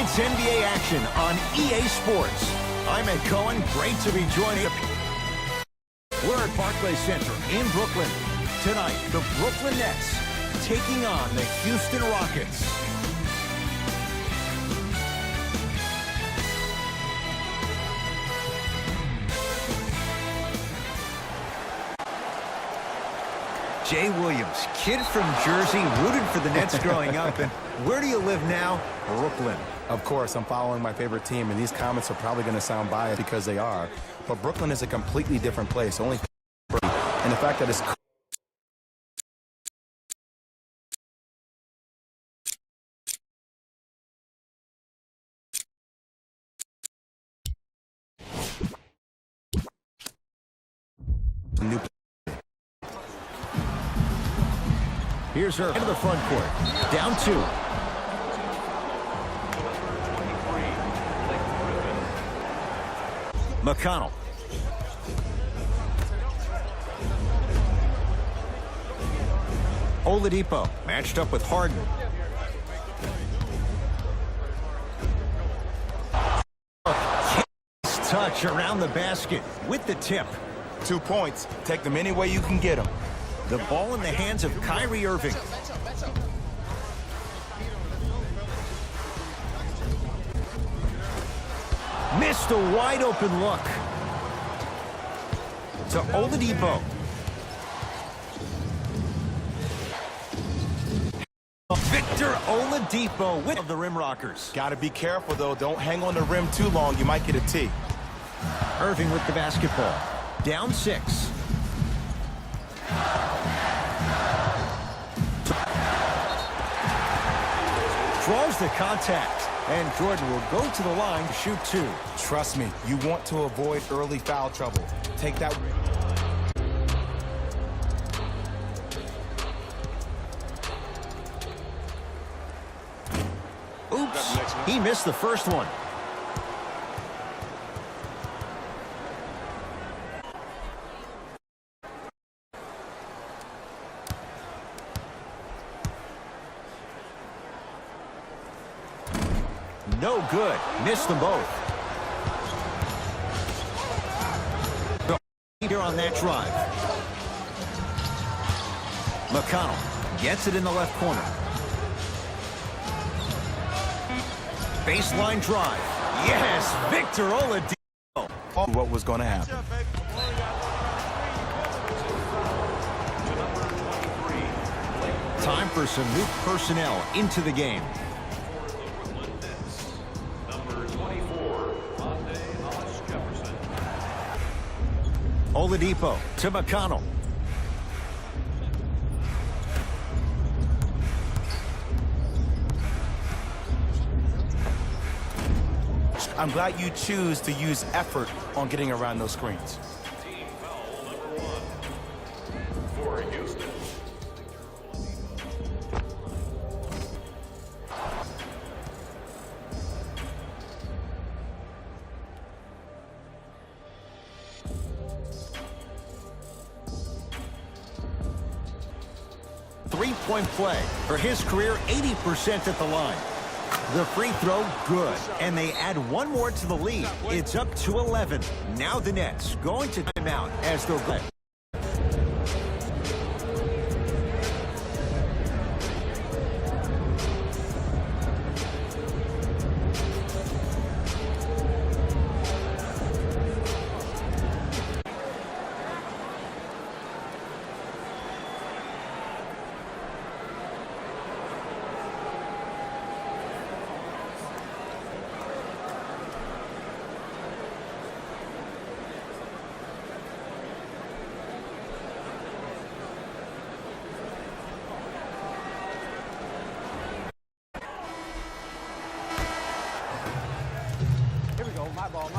It's NBA action on EA Sports. I'm Ed Cohen. Great to be joining you. We're at Barclays Center in Brooklyn. Tonight, the Brooklyn Nets taking on the Houston Rockets. Jay Williams, kid from Jersey, rooted for the Nets growing up. And where do you live now? Brooklyn. Of course, I'm following my favorite team, and these comments are probably going to sound biased because they are. But Brooklyn is a completely different place. And the fact that it's new. Here's her into the front court. Down 2. McConnell. Oladipo matched up with Harden. Touch around the basket with the tip. 2 points. Take them any way you can get them. The ball in the hands of Kyrie Irving. Missed a wide open look. To Oladipo. Victor Oladipo with the rim rockers. Got to be careful, though. Don't hang on the rim too long. You might get a T. Irving with the basketball. Down 6. Draws the contact, and Jordan will go to the line to shoot 2. Trust me, you want to avoid early foul trouble. Take that. Oops, he missed the first one. No good. Missed them both. Here on that drive. McConnell gets it in the left corner. Baseline drive. Yes, Victor Oladipo. What was going to happen? Time for some new personnel into the game. Oladipo to McConnell. I'm glad you choose to use effort on getting around those screens. Team foul number 1 for Houston. Three-point play for his career, 80% at the line. The free throw, good. And they add one more to the lead. It's up to 11. Now the Nets going to timeout as they'll play. My ball.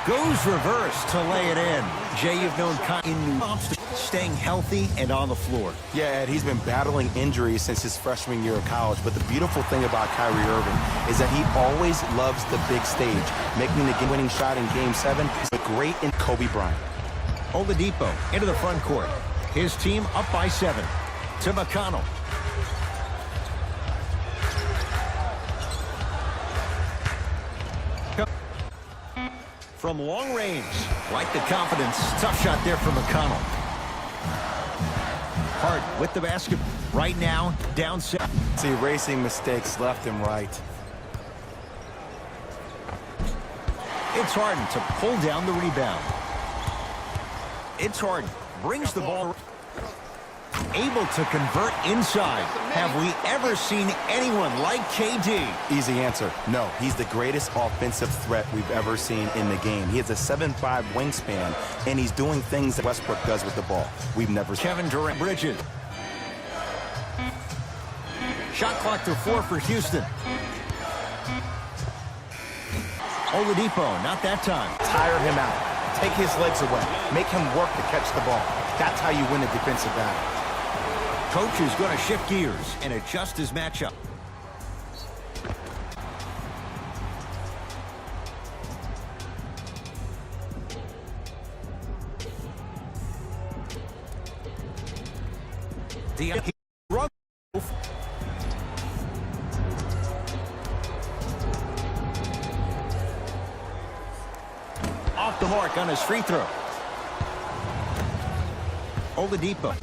Goes reverse to lay it in. Jay, you've known in staying healthy and on the floor. Yeah, Ed, he's been battling injuries since his freshman year of college. But the beautiful thing about Kyrie Irving is that he always loves the big stage, making the game-winning shot in Game 7. He's great in Kobe Bryant. Oladipo into the front court. His team up by 7. To McConnell. From long range. Like the confidence. Tough shot there from McConnell. Hart with the basket. Right now, down 7. See, erasing mistakes left and right. It's Harden to pull down the rebound. It's Harden. Brings the ball. Able to convert inside. Have we ever seen anyone like KD? Easy answer. No, he's the greatest offensive threat we've ever seen in the game. He has a 7'5" wingspan, and he's doing things that Westbrook does with the ball. We've never seen. Kevin Durant. Bridges. Shot clock to 4 for Houston. Oladipo, not that time. Tire him out. Take his legs away. Make him work to catch the ball. That's how you win a defensive battle. Coach is going to shift gears and adjust his matchup. Off the mark on his free throw. Oladipo.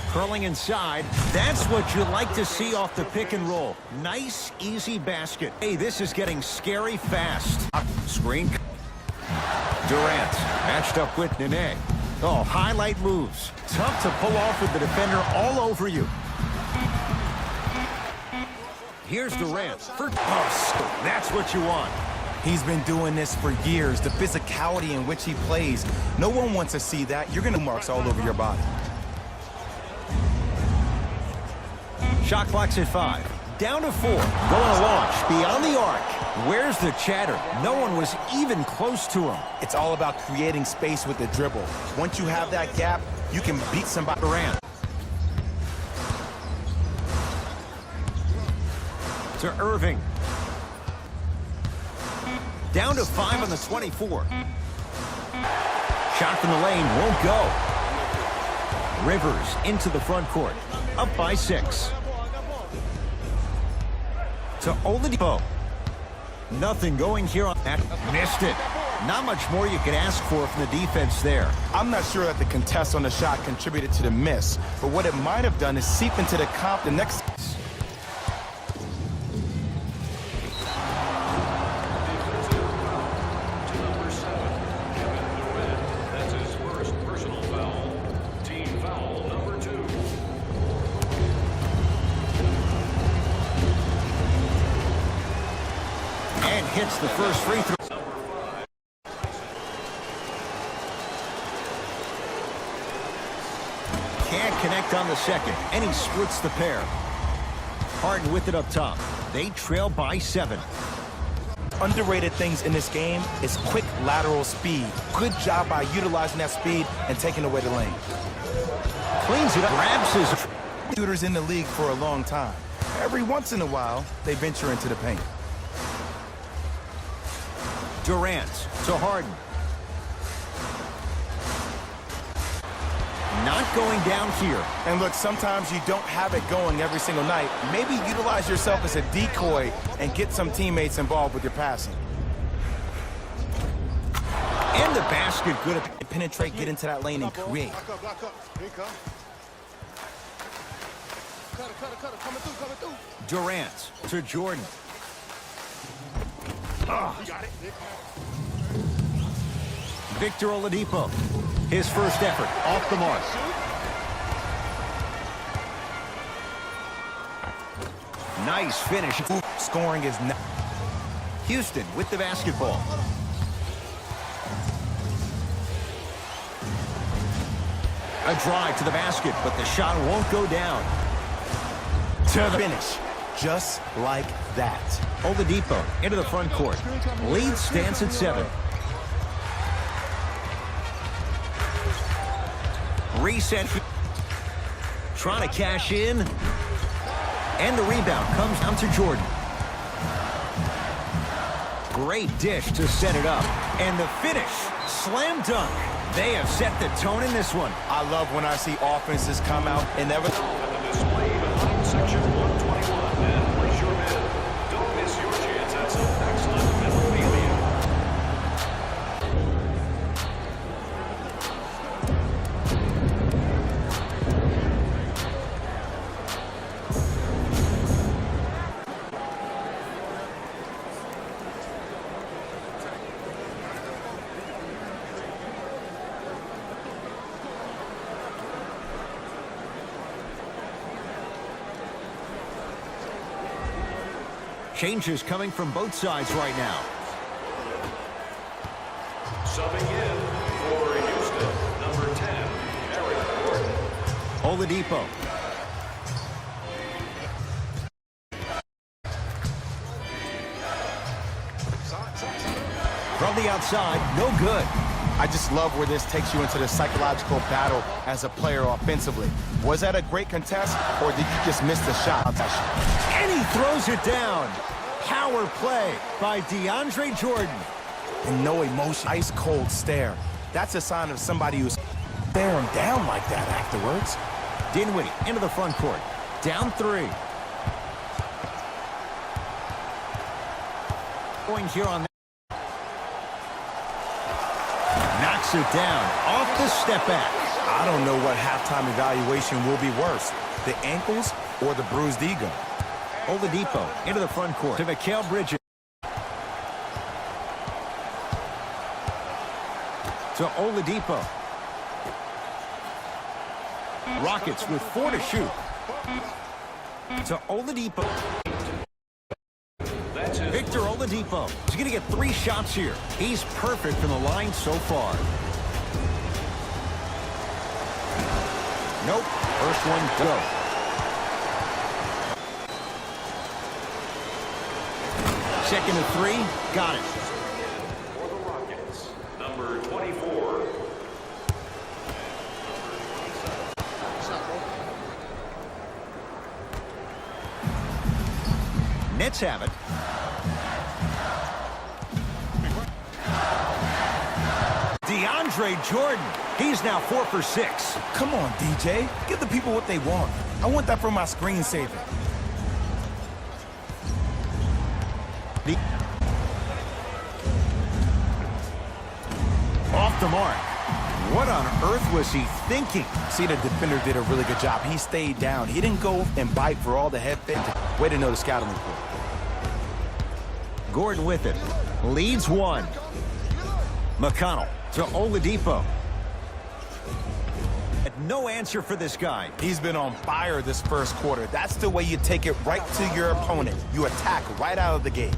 Curling inside. That's what you like to see off the pick and roll. Nice, easy basket. Hey, this is getting scary fast. Screen. Durant matched up with Nene. Oh, highlight moves. Tough to pull off with the defender all over you. Here's Durant. That's what you want. He's been doing this for years. The physicality in which he plays. No one wants to see that. You're going to marks all over your body. Shot clock's at 5. Down to 4. Going to launch. Beyond the arc. Where's the chatter? No one was even close to him. It's all about creating space with the dribble. Once you have that gap, you can beat somebody. Durant. To Irving. Down to 5 on the 24. Shot from the lane won't go. Rivers into the front court. Up by 6. To Oladipo. Nothing going here on that. Missed it. Not much more you could ask for from the defense there. I'm not sure that the contest on the shot contributed to the miss, but what it might have done is seep into the comp the next. And hits the first free throw. Can't connect on the second, and he splits the pair. Harden with it up top. They trail by 7. Underrated things in this game is quick lateral speed. Good job by utilizing that speed and taking away the lane. Cleans it up. Grabs his shooters in the league for a long time. Every once in a while, they venture into the paint. Durant to Harden. Not going down here. And look, sometimes you don't have it going every single night. Maybe utilize yourself as a decoy and get some teammates involved with your passing. And the basket good at penetrate, get into that lane, and create. Block up. Here you come. Cutter. Coming through. Durant to Jordan. Got it. Victor Oladipo. His first effort off the mark. Nice finish. Scoring is not. Houston with the basketball. A drive to the basket, but the shot won't go down. To the finish. Just like that. Oladipo into the front court. Lead stands at 7. Reset. Trying to cash in. And the rebound comes down to Jordan. Great dish to set it up. And the finish slam dunk. They have set the tone in this one. I love when I see offenses come out and never... The display behind section 121. And place your bid. Don't miss your chance at some excellent memorabilia. Changes coming from both sides right now. Subbing in for Houston, number 10, Eric Gordon. Oladipo. From the outside, no good. I just love where this takes you into the psychological battle as a player offensively. Was that a great contest, or did you just miss the shot? And he throws it down. Power play by DeAndre Jordan. And no emotion. Ice cold stare. That's a sign of somebody who's staring down like that afterwards. Dinwiddie into the front court. Down 3. Going here on that. Knocks it down off the step back. I don't know what halftime evaluation will be worse, the ankles or the bruised ego. Oladipo into the front court to a.k.a. Bridges. To Oladipo. Rockets with 4 to shoot. To Oladipo. Victor Oladipo. He's going to get 3 shots here. He's perfect from the line so far. Nope. First one, go. Second to 3. Got it. For the Rockets, number 24. Nets have it. DeAndre Jordan. He's now 4 for 6. Come on, DJ. Give the people what they want. I want that for my screensaver. Off the mark. What on earth was he thinking? See, the defender did a really good job. He stayed down. He didn't go and bite for all the head fake. Way to know the scouting report. Gordon with it. Leads 1. McConnell to Oladipo. No answer for this guy. He's been on fire this first quarter. That's the way you take it right to your opponent. You attack right out of the gate.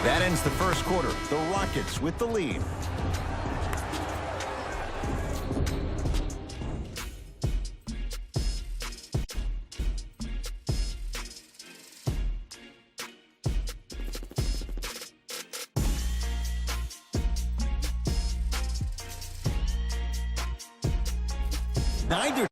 That ends the first quarter. The Rockets with the lead. Neither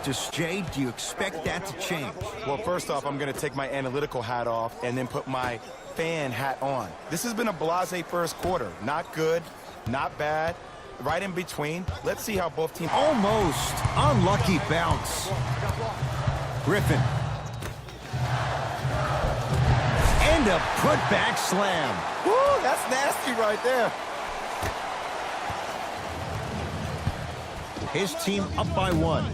does Jay. Do you expect that to change? Well, first off, I'm going to take my analytical hat off and then put my fan hat on. This has been a blasé first quarter. Not good, not bad, right in between. Let's see how both teams... Almost unlucky bounce. Griffin. And a putback slam. Woo, that's nasty right there. His team up by 1.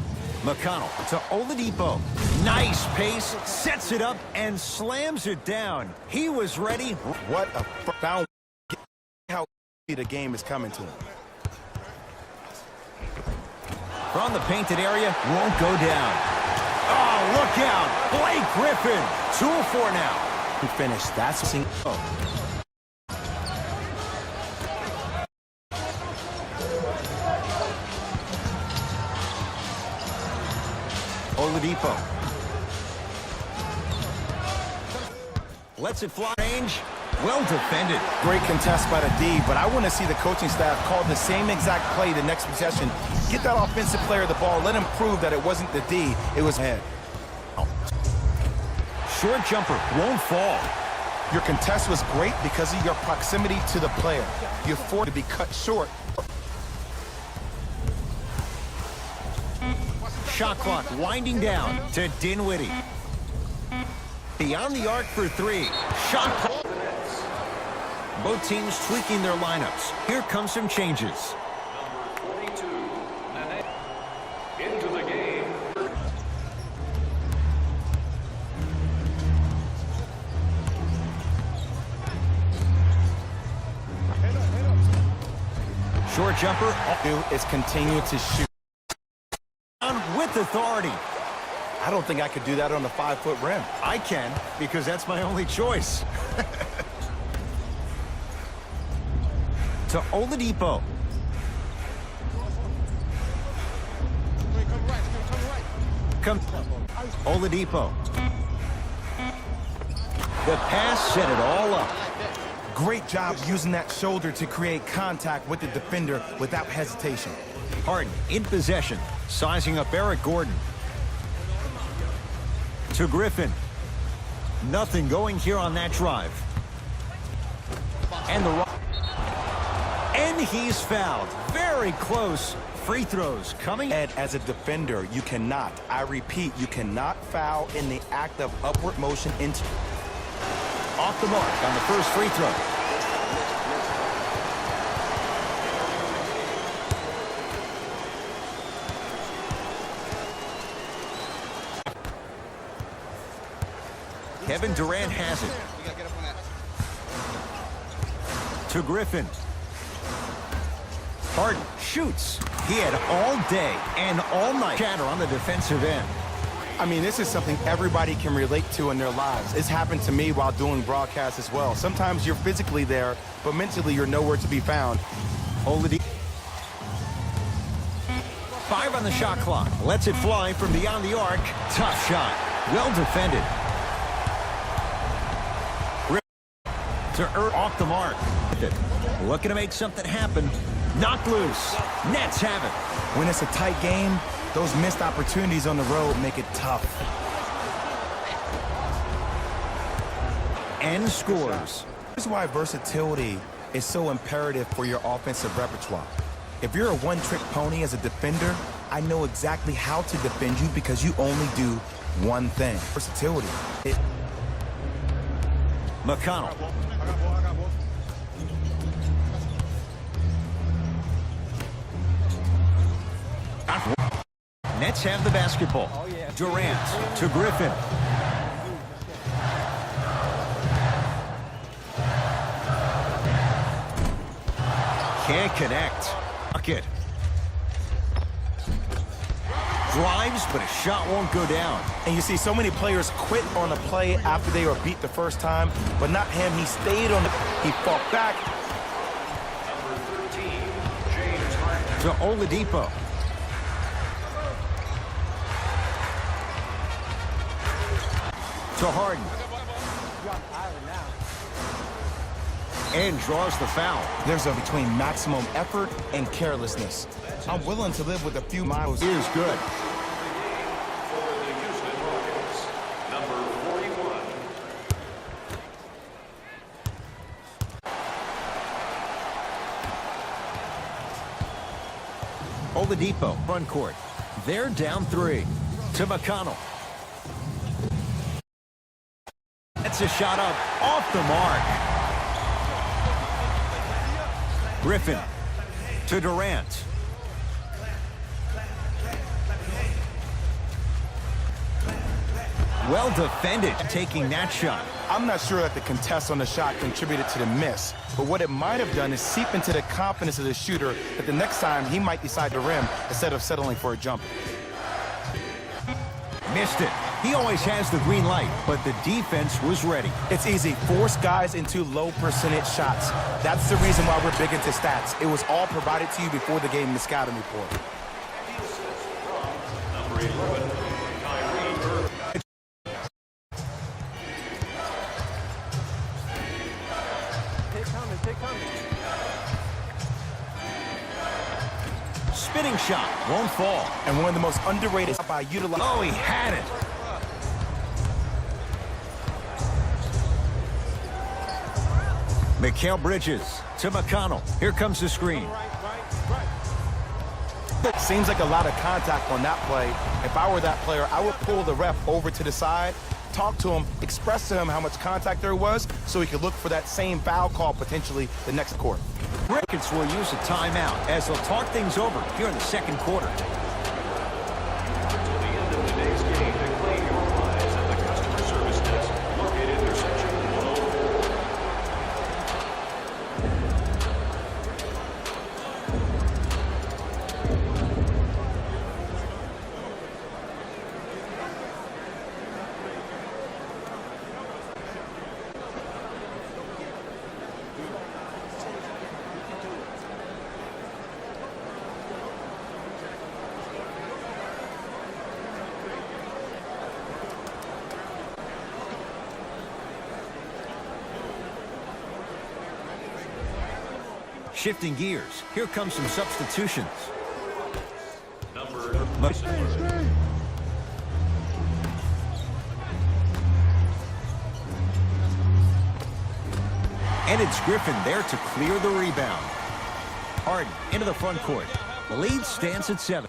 McConnell to Oladipo. Nice pace, sets it up, and slams it down. He was ready. What a foul. How the game is coming to him. From the painted area, won't go down. Oh, look out. Blake Griffin. 2 of 4 now. He finished. That's Oladipo. Lets it fly. Range. Well defended. great contest by the D, but I want to see the coaching staff call the same exact play the next possession. Get that offensive player the ball. Let him prove that it wasn't the D, it was him. Short jumper won't fall. Your contest was great because of your proximity to the player. You're forced to be cut short. Shot clock winding down to Dinwiddie. Beyond the arc for three. Shot clock. Both teams tweaking their lineups. Here come some changes. Number 42, Nene. Into the game. Short jumper Do is continue to shoot. on with authority. I don't think I could do that on the 5-foot rim. I can, because that's my only choice. To Oladipo. Come, Oladipo. The pass set it all up. Great job using that shoulder to create contact with the defender without hesitation. Harden in possession, sizing up Eric Gordon. To Griffin. Nothing going here on that drive. And he's fouled. Very close. Free throws coming. And as a defender, you cannot, I repeat, you cannot foul in the act of upward motion into. Off the mark on the first free throw. Kevin Durant has it. To Griffin. Harden shoots. He had all day and all night chatter on the defensive end. I mean, this is something everybody can relate to in their lives. It's happened to me while doing broadcasts as well. Sometimes you're physically there, but mentally you're nowhere to be found. Oladipo. 5 on the shot clock. Lets it fly from beyond the arc. Tough shot. Well defended. To off the mark. Looking to make something happen. Knocked loose. Nets have it. When it's a tight game, those missed opportunities on the road make it tough. And scores. This is why versatility is so imperative for your offensive repertoire. If you're a one-trick pony as a defender, I know exactly how to defend you because you only do one thing. Versatility. McConnell. Nets have the basketball. Durant to Griffin. Can't connect. Bucket. Drives, but a shot won't go down. And you see so many players quit on a play after they were beat the first time, but not him. He stayed on he fought back. Number 13, James Harden. To Oladipo. To Harden. And draws the foul. There's a between maximum effort and carelessness. I'm willing to live with a few miles. Is good. For the Houston Rockets, number 41. Oladipo, front court. They're down 3. To McConnell. That's a shot up off the mark. Griffin to Durant. Well defended, taking that shot. I'm not sure that the contest on the shot contributed to the miss, but what it might have done is seep into the confidence of the shooter that the next time he might decide to rim instead of settling for a jumper. Missed it. He always has the green light, but the defense was ready. It's easy. Force guys into low percentage shots. That's the reason why we're big into stats. It was all provided to you before the game in the scouting report. Number 11, Kyrie Irving. Spinning shot, won't fall. And one of the most underrated by utilizing. Oh, he had it. Mikal Bridges to McConnell. Here comes the screen. Seems like a lot of contact on that play. If I were that player, I would pull the ref over to the side, talk to him, express to him how much contact there was so he could look for that same foul call potentially the next quarter. Ricketts will use a timeout as they'll talk things over here in the second quarter. To the end of today's game to claim your prize at the customer service desk located in section 104. Shifting gears, here comes some substitutions. And it's Griffin there to clear the rebound. Harden into the front court. The lead stands at 7.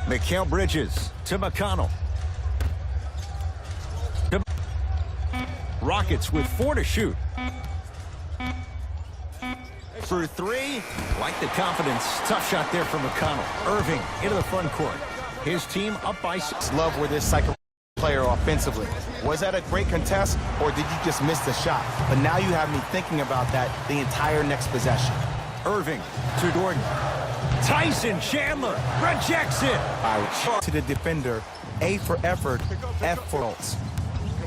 Mikal Bridges to McConnell. Rockets with 4 to shoot. For 3, like the confidence. Tough shot there from McConnell. Irving into the front court. His team up by 6. Love where this cycle player offensively. Was that a great contest, or did you just miss the shot? But now you have me thinking about that the entire next possession. Irving to Gordon. Tyson Chandler rejects it. To the defender, A for effort, F for ults.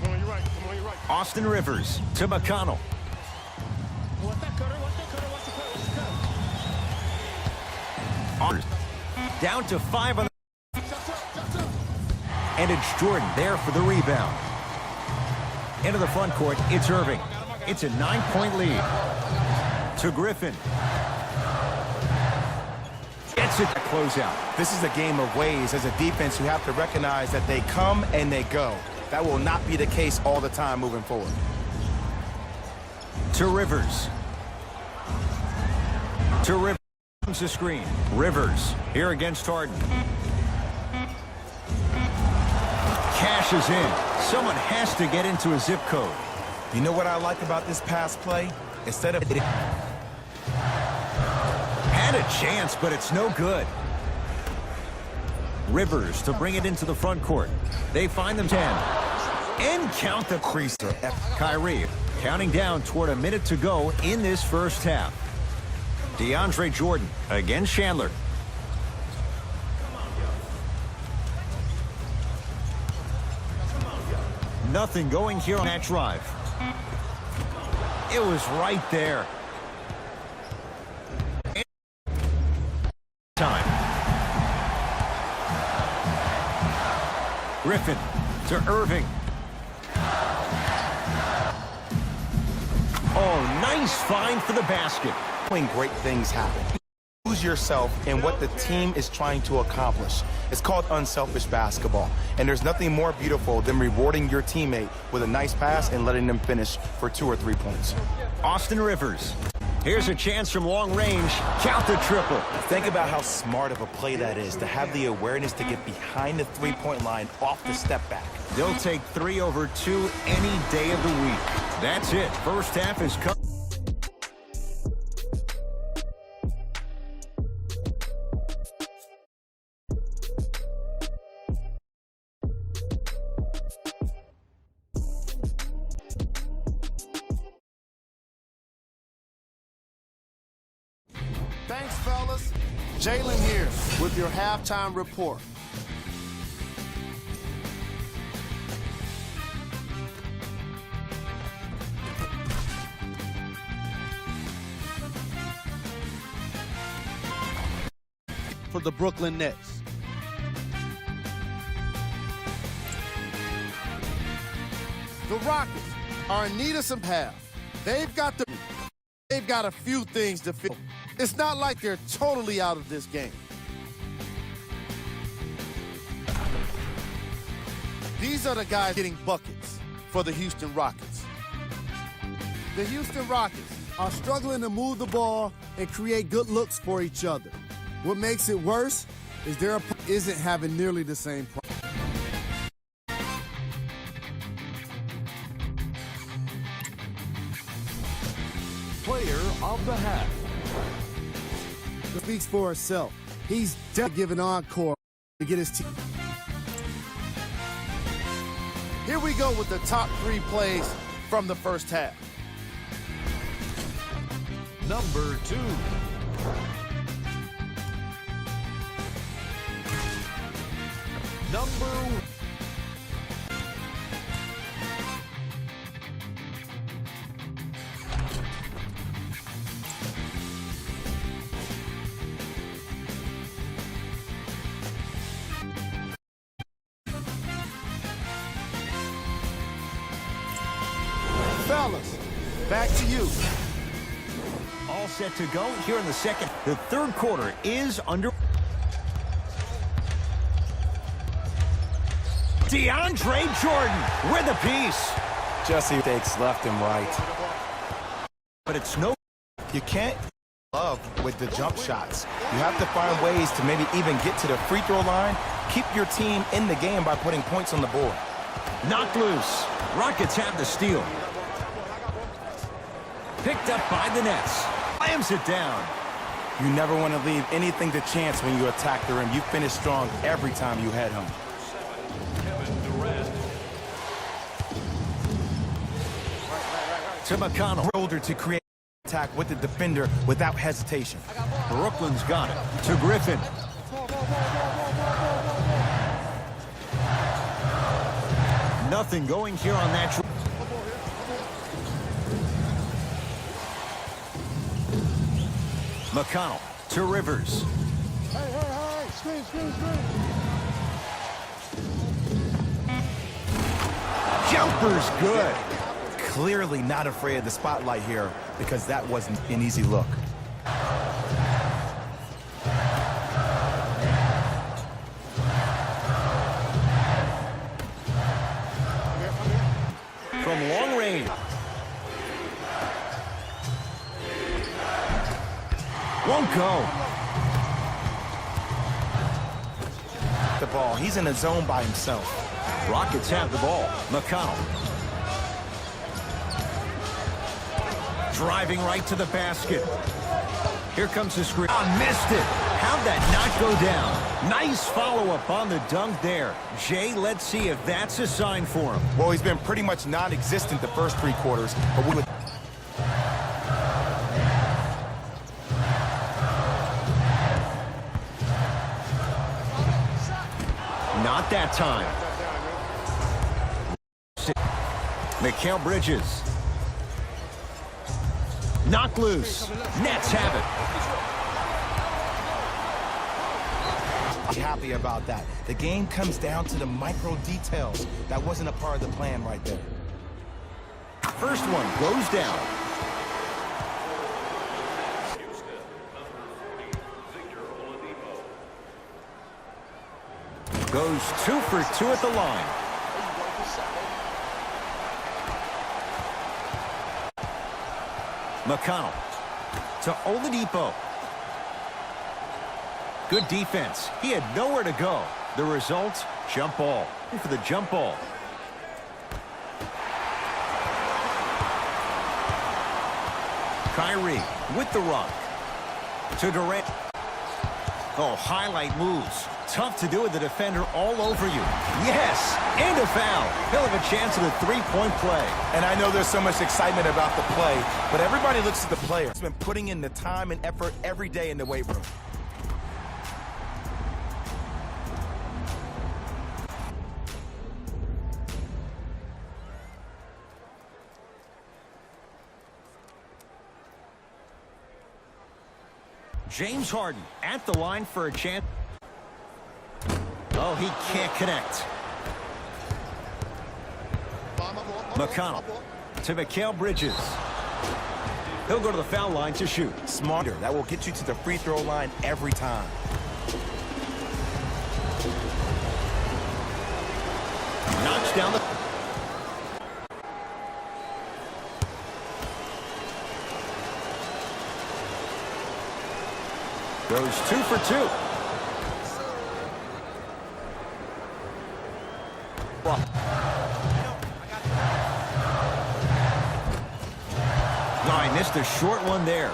Come on, you're right. Come on, you're right. Austin Rivers to McConnell. Watch that cutter, watch that cutter, watch the cutter, watch the cutter. Down to 5 on the... Shots up. And it's Jordan there for the rebound. Into the front court, it's Irving. It's a 9-point lead. To Griffin. Gets it to close out. This is a game of ways. As a defense, you have to recognize that they come and they go. That will not be the case all the time moving forward. To Rivers. To Rivers. Comes the screen. Rivers here against Harden. Cashes in. Someone has to get into a zip code. You know what I like about this pass play? Instead of... Had a chance, but it's no good. Rivers to bring it into the front court. They find them 10. And count the creaser. Kyrie counting down toward a minute to go in this first half. DeAndre Jordan against Chandler. Nothing going here on that drive. It was right there. Time. Griffin to Irving. Oh, nice find for the basket. When great things happen, lose yourself in what the team is trying to accomplish. It's called unselfish basketball, and there's nothing more beautiful than rewarding your teammate with a nice pass and letting them finish for 2 or 3 points. Austin Rivers. Here's a chance from long range. Count the triple. Think about how smart of a play that is, to have the awareness to get behind the three-point line off the step back. They'll take 3 over 2 any day of the week. That's it. First half is cut. Thanks, fellas. Jalen here with your halftime report. For the Brooklyn Nets. The Rockets are in need of some help. They've got a few things to fix. It's not like they're totally out of this game. These are the guys getting buckets for the Houston Rockets. The Houston Rockets are struggling to move the ball and create good looks for each other. What makes it worse is their opponent isn't having nearly the same problem. Player of the half. It speaks for herself. He's definitely giving encore to get his team. Here we go with the top 3 plays from the first half. Number 2. Number 1. Fellas, back to you. All set to go here in the second. The third quarter is under. DeAndre Jordan with a piece. Just mistakes left and right. But it's no. You can't love with the jump shots. You have to find ways to maybe even get to the free throw line. Keep your team in the game by putting points on the board. Knocked loose. Rockets have the steal. Picked up by the Nets. Slams it down. You never want to leave anything to chance when you attack the rim. You finish strong every time you head home. To McConnell. Older to create attack with the defender without hesitation. Brooklyn's got it. To Griffin. Nothing going here on that. McConnell to Rivers. Hey, screen. Jumper's good. Clearly not afraid of the spotlight here because that wasn't an easy look. From long range. Won't go. The ball. He's in the zone by himself. Rockets have the ball. McConnell. Driving right to the basket. Here comes the screen. Oh, missed it. How'd that not go down? Nice follow-up on the dunk there. Jay, let's see if that's a sign for him. Well, he's been pretty much non-existent the first 3 quarters, but we would. Not that time. Mikal Bridges. Knocked loose. Nets have it. Happy about that. The game comes down to the micro details. That wasn't a part of the plan right there. First one goes down. Goes 2 for 2 at the line. McConnell to Oladipo. Good defense. He had nowhere to go. The result, jump ball. For the jump ball. Kyrie with the rock. To Durant. Oh, highlight moves. Tough to do with the defender all over you. Yes, and a foul. He'll have a chance at a 3-point play. And I know there's so much excitement about the play, but everybody looks at the player. He's been putting in the time and effort every day in the weight room. James Harden at the line for a chance. Oh, he can't connect. McConnell to Mikal Bridges. He'll go to the foul line to shoot. Smarter. That will get you to the free throw line every time. Not Knocks down the... Goes 2 for 2. No, I missed a short one there.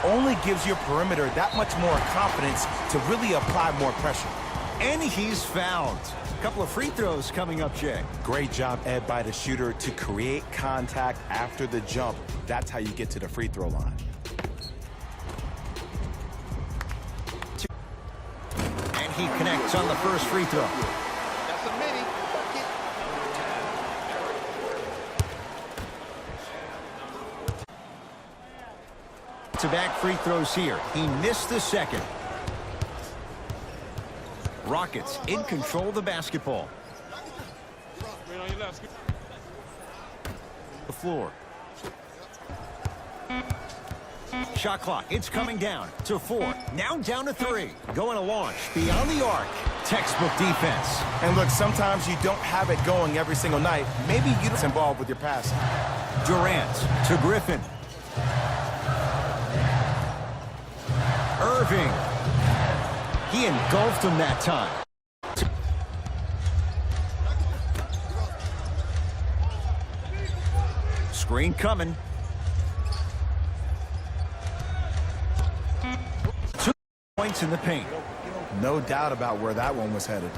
Only gives your perimeter that much more confidence to really apply more pressure. And he's fouled. A couple of free throws coming up, Jay. Great job, Ed, by the shooter to create contact after the jump. That's how you get to the free throw line. And he connects on the first free throw. That's a mini. Back-to-back free throws here. He missed the second. Rockets in control of the basketball. The floor. Shot clock. It's coming down to 4. Now down to 3. Going to launch beyond the arc. Textbook defense. And look, sometimes you don't have it going every single night. Maybe you don't involved with your passing. Durant to Griffin. Irving. He engulfed him that time. Screen coming. 2 points in the paint. No doubt about where that one was headed.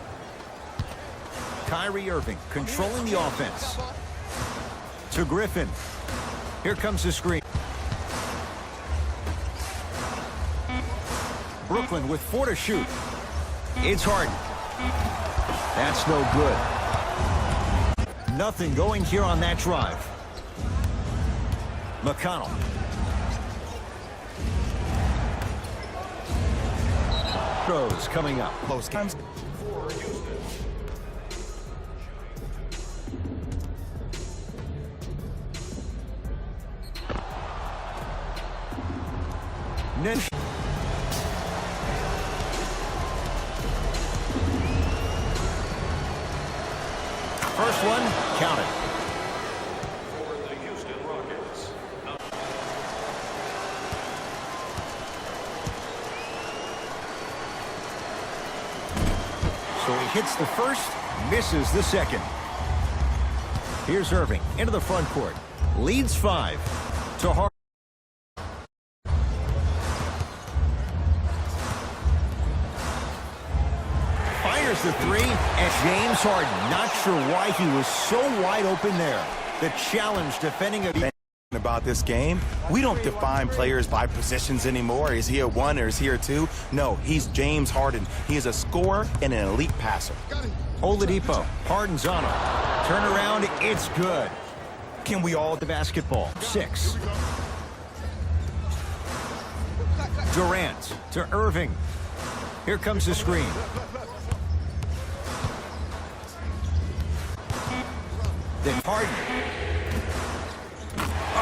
Kyrie Irving controlling the offense. To Griffin. Here comes the screen. Brooklyn with 4 to shoot. It's Harden. That's no good. Nothing going here on that drive. McConnell. Throws coming up. Close games. Nish. First one, counted. For the Houston Rockets. So he hits the first, misses the second. Here's Irving into the front court. Leads 5 to Harden. Fires the 3, and James Harden, not sure why he was so wide open there. The challenge defending a... About this game, we don't define players by positions anymore. Is he a 1 or is he a 2? No, he's James Harden. He is a scorer and an elite passer. Oladipo, Harden's on him. Turn around, it's good. Can we all... The basketball, 6. Durant to Irving. Here comes the screen. Then Harden.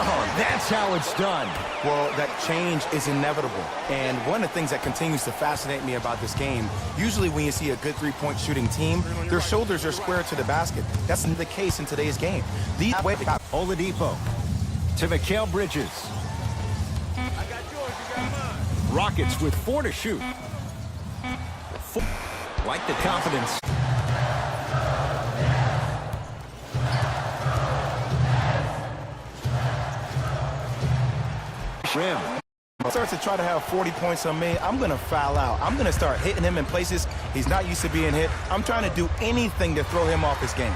Oh, that's how it's done. Well, that change is inevitable. And one of the things that continues to fascinate me about this game, usually when you see a good three-point shooting team, their shoulders are square to the basket. That's not the case in today's game. These Oladipo to Mikal Bridges. Rockets with 4 to shoot. Like the confidence. Rim. Starts to try to have 40 points on me, I'm going to foul out. I'm going to start hitting him in places he's not used to being hit. I'm trying to do anything to throw him off his game.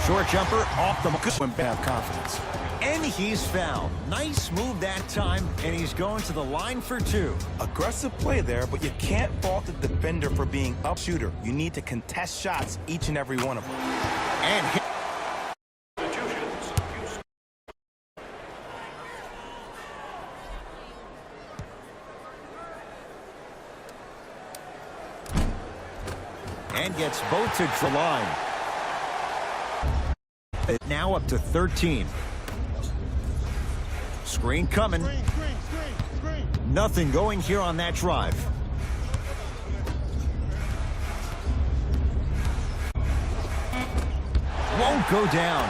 Short jumper off the mark. When have confidence. And he's fouled. Nice move that time, and he's going to the line for 2. Aggressive play there, but you can't fault the defender for being up shooter. You need to contest shots, each and every one of them. And hit. And gets both to the line. Now up to 13. Screen coming. Nothing going here on that drive. Won't go down.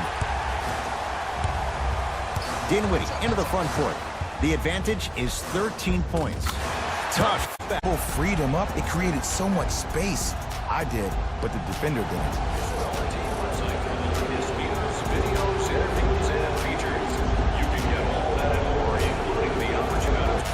Dinwiddie into the front court. The advantage is 13 points. Tough. People freed him up. It created so much space. I did, but the defender didn't. Our team website for the latest news, videos, interviews, and features. You can get all that and more, including the opportunity.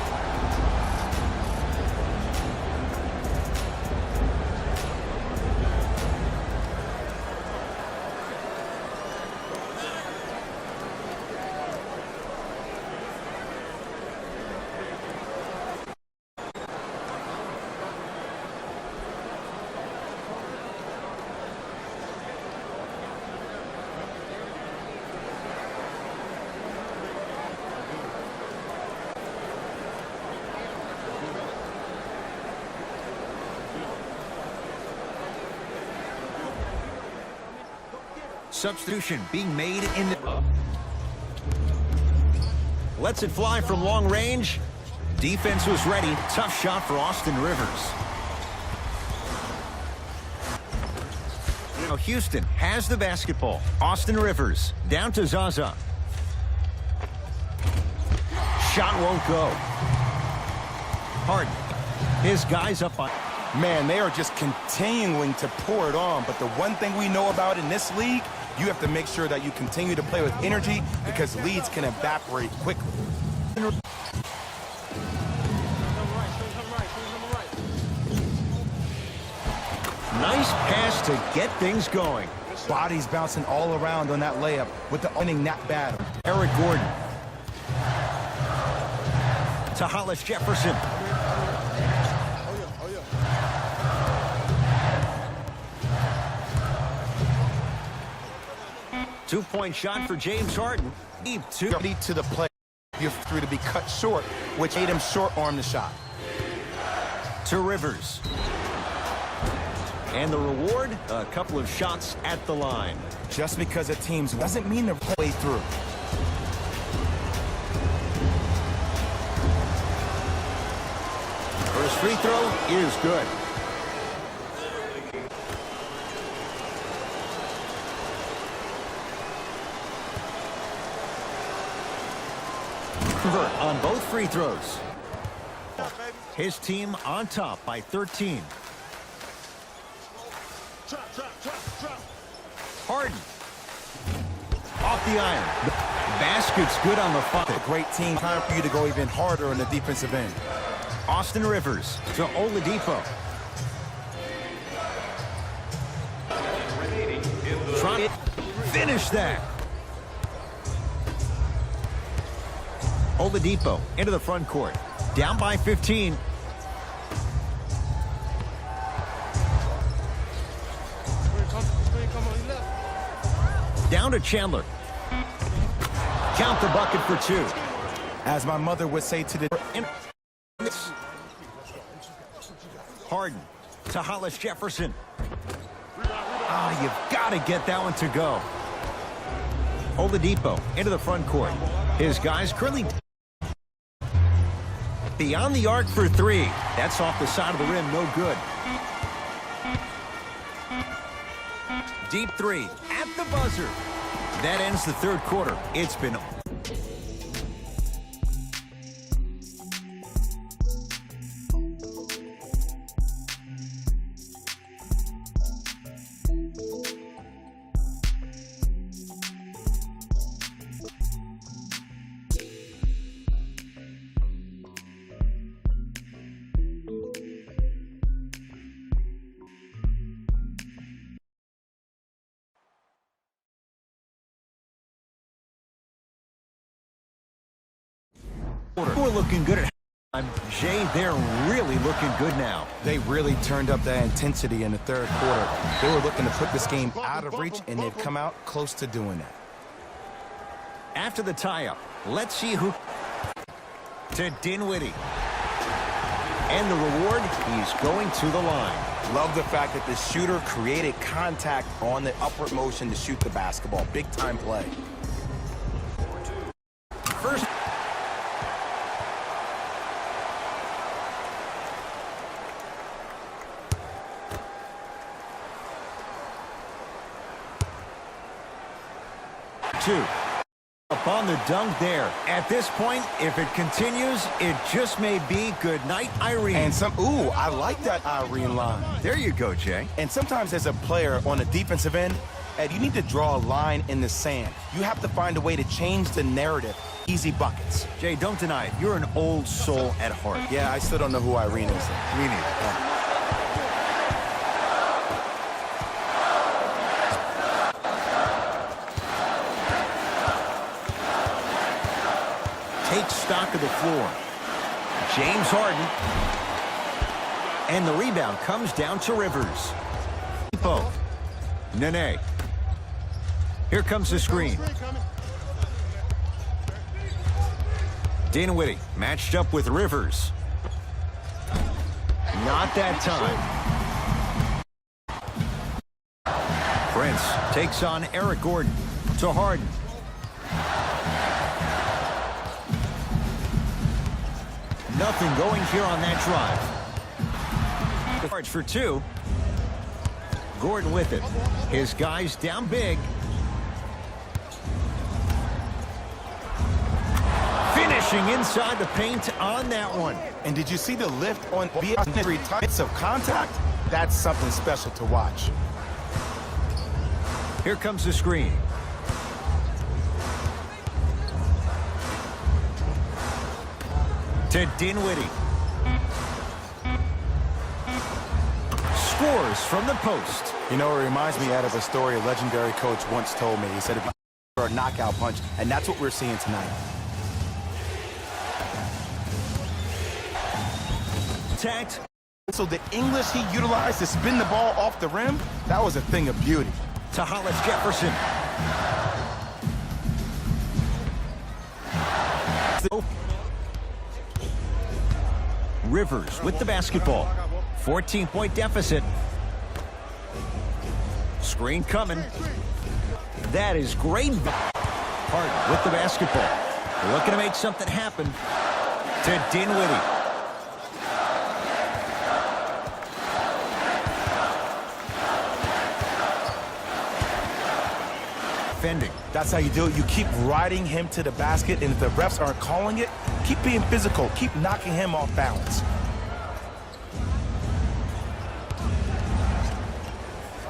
Substitution being made in the... Lets it fly from long range. Defense was ready. Tough shot for Austin Rivers. Now Houston has the basketball. Austin Rivers down to Zaza. Shot won't go. Harden. His guys up on... Man, they are just continuing to pour it on. But the one thing we know about in this league, you have to make sure that you continue to play with energy because leads can evaporate quickly. Nice pass to get things going. Bodies bouncing all around on that layup with the owning that bad. Eric Gordon. To Hollis Jefferson. Two-point shot for James Harden. Deep two. Ready to the play. You're through to be cut short, which made him short-arm the shot. To Rivers. And the reward, a couple of shots at the line. Just because a team's doesn't mean they're way through. First free throw is good. On both free throws. His team on top by 13. Harden. Off the iron. Basket's good on the foul. A great team. Time for you to go even harder on the defensive end. Austin Rivers to Oladipo. Trying to finish that. Oladipo into the front court. Down by 15. Down to Chandler. Count the bucket for two. As my mother would say to the... Harden to Hollis Jefferson. Ah, you've got to get that one to go. Oladipo into the front court. His guys curling beyond the arc for three. That's off the side of the rim, no good. Deep three at the buzzer. That ends the third quarter. It's been... We're looking good at halftime. Jay, they're really looking good now. They really turned up that intensity in the third quarter. They were looking to put this game out of reach, and they've come out close to doing that. After the tie-up, let's see who... To Dinwiddie. And the reward, he's going to the line. Love the fact that the shooter created contact on the upward motion to shoot the basketball. Big-time play. First... 2. Up on the dunk there. At this point, if it continues, it just may be good night, Irene. And ooh, I like that Irene line. There you go, Jay. And sometimes as a player on the defensive end, Ed, you need to draw a line in the sand. You have to find a way to change the narrative. Easy buckets. Jay, don't deny it. You're an old soul at heart. Yeah, I still don't know who Irene is. Me neither. Take stock of the floor. James Harden. And the rebound comes down to Rivers. Nene. Here comes the screen. Dinwiddie matched up with Rivers. Not that time. Prince takes on Eric Gordon to Harden. Nothing going here on that drive. Charge for 2. Gordon with it. His guys down big. Finishing inside the paint on that one. And did you see the lift on every types of contact? That's something special to watch. Here comes the screen. To Dinwiddie. Scores from the post. You know, it reminds me out of a story a legendary coach once told me. He said, if you for a knockout punch, and that's what we're seeing tonight. Tagged. So the English he utilized to spin the ball off the rim, that was a thing of beauty. To Hollis Jefferson. Rivers with the basketball. 14-point deficit. Screen coming. That is great. Harden with the basketball. Looking to make something happen. To Dinwiddie. Defending. That's how you do it. You keep riding him to the basket, and if the refs aren't calling it, keep being physical. Keep knocking him off balance.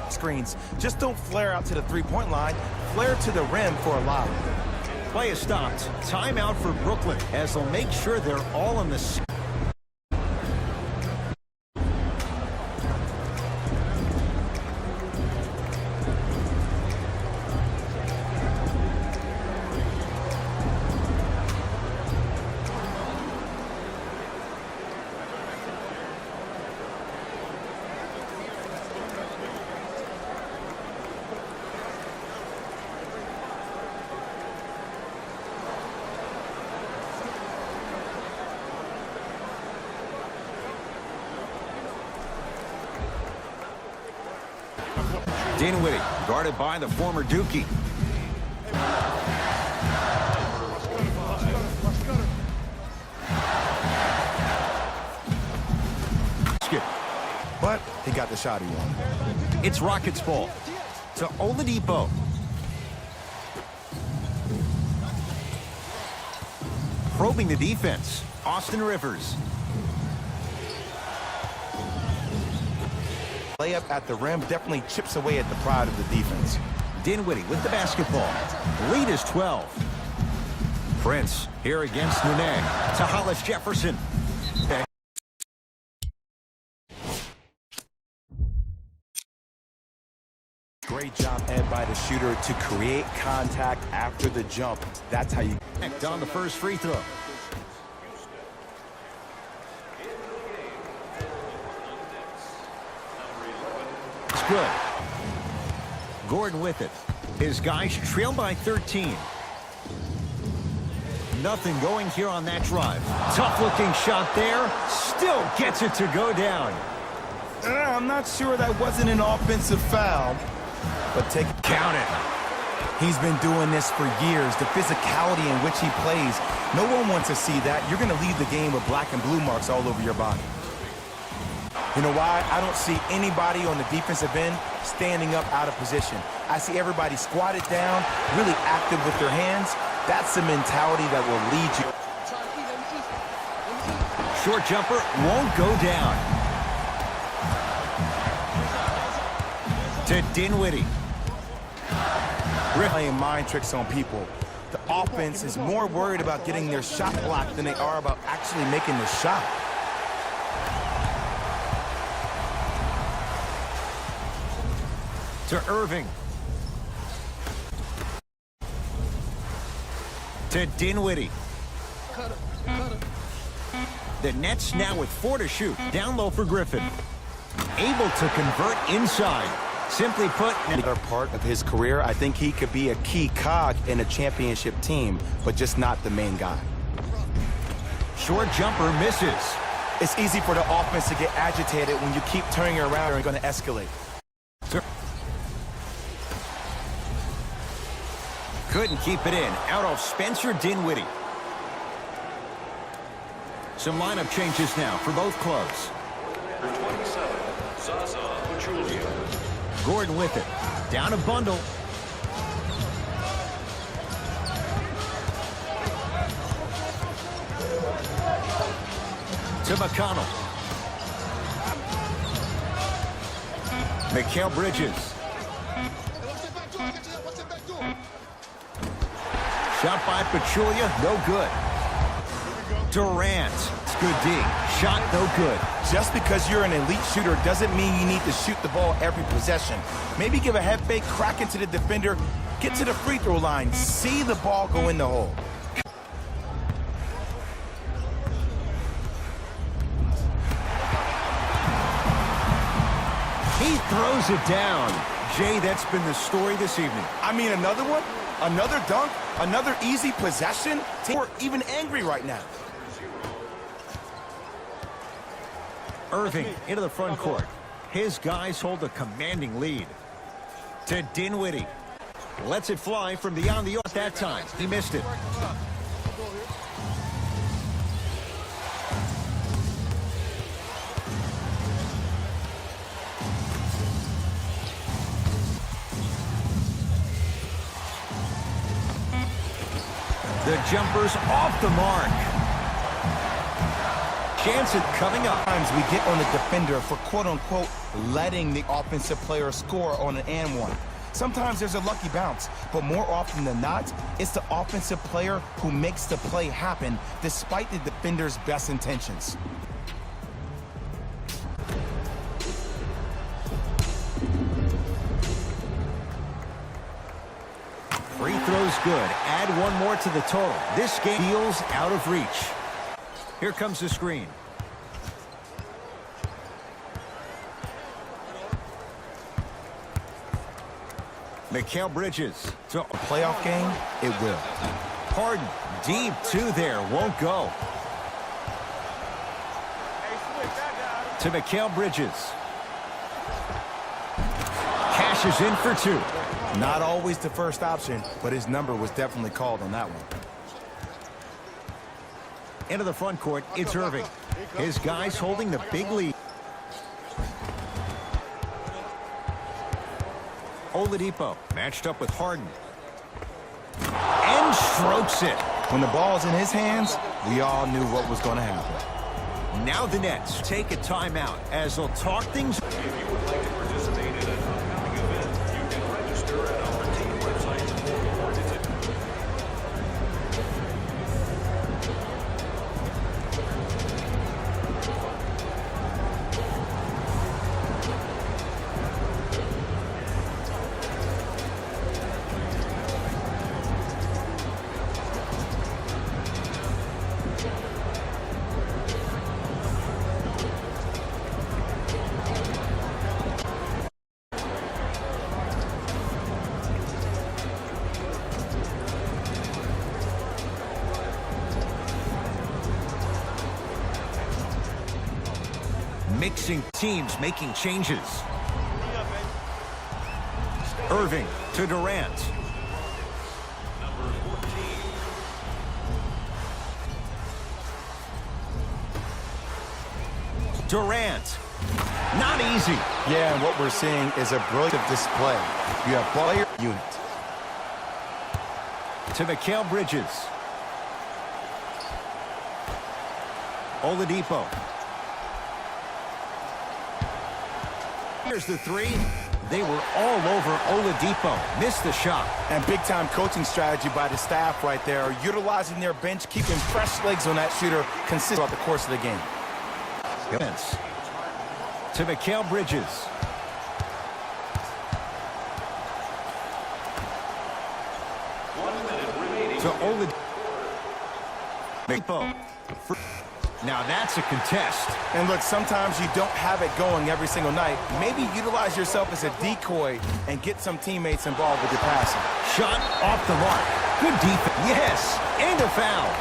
Screens. Just don't flare out to the three-point line. Flare to the rim for a lob. Play is stopped. Timeout for Brooklyn as they'll make sure they're all on the... Dinwiddie, guarded by the former Dookie. Skip. But he got the shot he wanted. It's Rockets ball to Oladipo. Probing the defense, Austin Rivers. Layup at the rim definitely chips away at the pride of the defense. Dinwiddie with the basketball. Lead is 12. Prince here against Nene. To Hollis Jefferson. Great job, Ed, by the shooter to create contact after the jump. That's how you... On the first free throw. It's good. Gordon with it. His guys trail by 13. Nothing going here on that drive. Tough looking shot there. Still gets it to go down. I'm not sure that wasn't an offensive foul, but take it. Count it. He's been doing this for years. The physicality in which he plays, no one wants to see that. You're going to leave the game with black and blue marks all over your body. You know why? I don't see anybody on the defensive end standing up out of position. I see everybody squatted down, really active with their hands. That's the mentality that will lead you. Short jumper won't go down. To Dinwiddie. Playing mind tricks on people. The offense is more worried about getting their shot blocked than they are about actually making the shot. To Irving. To Dinwiddie. The Nets now with 4 to shoot. Down low for Griffin. Able to convert inside. Simply put, Another part of his career, I think he could be a key cog in a championship team, but just not the main guy. Short jumper misses. It's easy for the offense to get agitated when you keep turning around and going to escalate. Couldn't keep it in. Out of Spencer Dinwiddie. Some lineup changes now for both clubs. Number 27, Zaza Pachulia. Gordon with it. Down a bundle. To McConnell. Mikal Bridges. Shot by Pachulia, no good. Durant, it's good D. Shot no good. Just because you're an elite shooter doesn't mean you need to shoot the ball every possession. Maybe give a head fake, crack into the defender, get to the free throw line, see the ball go in the hole. He throws it down. Jay, that's been the story this evening. I mean, another one, another dunk, another easy possession. We're even angry right now. Irving into the front court. His guys hold a commanding lead. To Dinwiddie. Lets it fly from beyond the arc that time. He missed it. The jumper's off the mark. Chance it coming up. Sometimes we get on the defender for quote-unquote letting the offensive player score on an and one. Sometimes there's a lucky bounce, but more often than not, it's the offensive player who makes the play happen despite the defender's best intentions. Free throws good. Add one more to the total. This game feels out of reach. Here comes the screen. Mikal Bridges. A playoff game, it will. Harden, deep two there, won't go. To Mikal Bridges. Cashes in for 2. Not always the first option, but his number was definitely called on that one. Into the front court, it's Irving. His guys holding the big lead. Oladipo matched up with Harden. And strokes it. When the ball's in his hands, we all knew what was going to happen. Now the Nets take a timeout as they'll talk things. If you would like to participate in an upcoming event, you can register at our team website for more details. Mixing teams, making changes. Irving to Durant. Number 14. Durant Not easy. Yeah, and what we're seeing is a brilliant display. You have player unit. To Mikal Bridges. Oladipo. Here's the three. They were all over Oladipo. Missed the shot. And big-time coaching strategy by the staff right there, utilizing their bench, keeping fresh legs on that shooter consistent throughout the course of the game. Yes. To Mikal Bridges. To Oladipo. Now that's a contest. And look, sometimes you don't have it going every single night. Maybe utilize yourself as a decoy and get some teammates involved with your passing. Shot off the mark. Good defense. Yes. And a foul.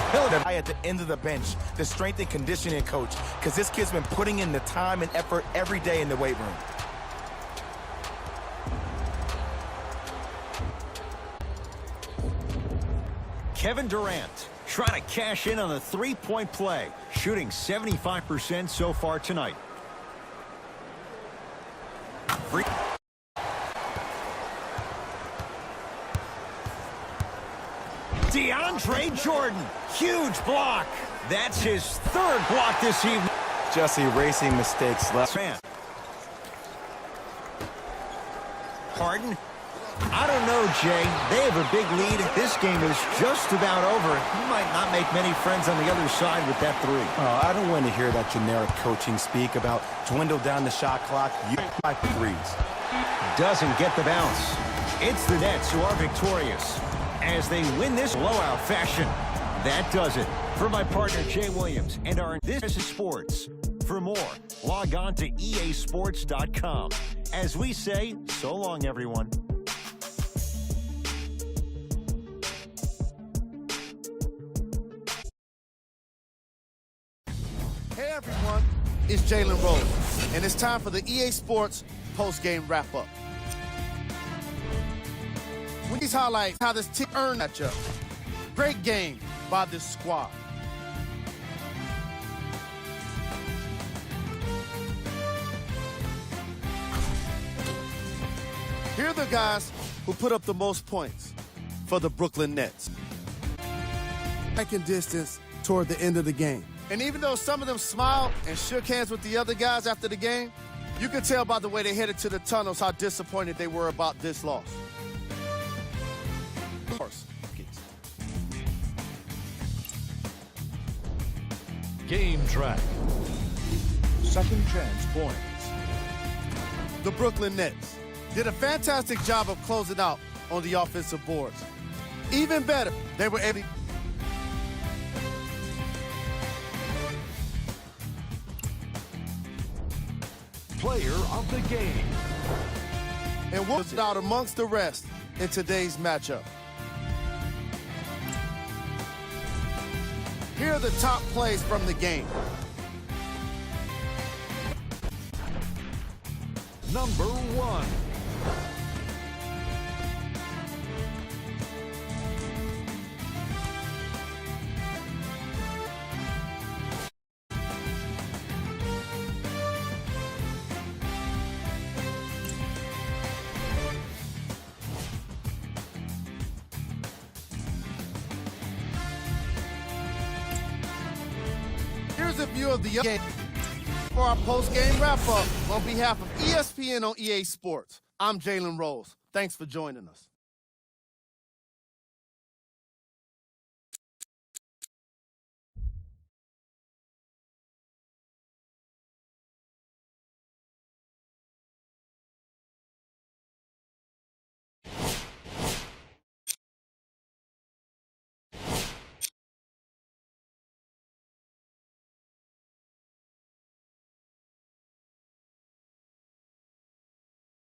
At the end of the bench, the strength and conditioning coach, because this kid's been putting in the time and effort every day in the weight room. Kevin Durant trying to cash in on the three-point play, shooting 75% so far tonight. Free. DeAndre Jordan, huge block. That's his third block this evening. Just erasing mistakes left. Harden. I don't know, Jay. They have a big lead. This game is just about over. You might not make many friends on the other side with that three. Oh, I don't want to hear that generic coaching speak about dwindle down the shot clock. You like threes. Doesn't get the bounce. It's the Nets who are victorious as they win this blowout fashion. That does it. For my partner, Jay Williams, and our This is Sports. For more, log on to easports.com. As we say, so long, everyone. Hey everyone, it's Jalen Rose, and it's time for the EA Sports post-game wrap-up. With these highlights, how this team earned matchup. Great game by this squad. Here are the guys who put up the most points for the Brooklyn Nets. Second distance toward the end of the game. And even though some of them smiled and shook hands with the other guys after the game, you could tell by the way they headed to the tunnels how disappointed they were about this loss. Game track. Second chance points. The Brooklyn Nets did a fantastic job of closing out on the offensive boards. Even better, they were able to Player of the game. and was out amongst the rest in today's matchup. Here are the top plays from the game. Number 1. Here's a view of the game for our post-game wrap-up on behalf of ESPN on EA Sports. I'm Jalen Rose. Thanks for joining us.